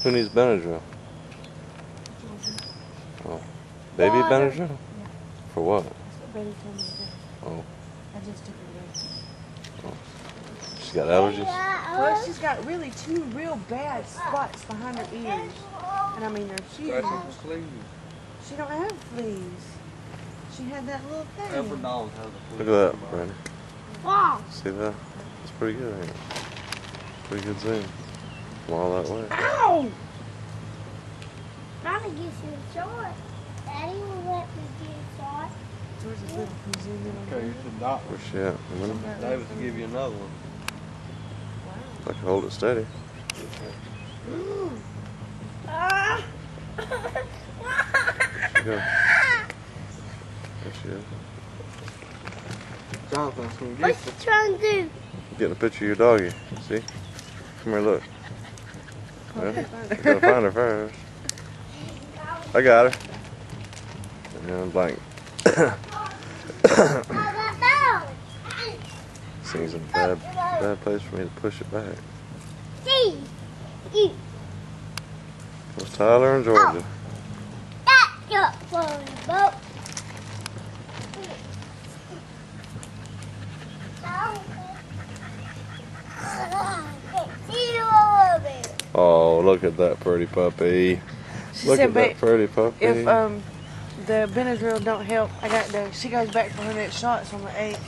Who needs Benadryl? Oh. Baby Benadryl? Yeah. For what? That's what Betty told me to do. Oh. I just took it away. Oh. She's got allergies? Well, she's got really two real bad spots behind her ears. And I mean, they're huge. She don't have fleas. She had that little thing. Every dog has a flea. Look at that, Brandon. Wow. See that? It's pretty good, ain't it? Pretty good zoom. From all that way. Ow! Mama gives you a shot. Daddy will let me get a shot. George is little. Can you zoom in on Okay, her? you should not. Where's she at? A minute? David will give you another one. I can hold it steady. Ah. There she goes. There she is. Jonathan's gonna get What's she trying to do? Getting a picture of your doggy. See? Come here, look. Yeah, you gotta find her first. I got her. And I'm blank. Seems a bad place for me to push it back. See. Eat. What's Tyler in Georgia? That's your phone, boat. Oh, look at that pretty puppy. She Look said, at that pretty puppy. if the Benadryl don't help, she goes back for her next shots on the 8th.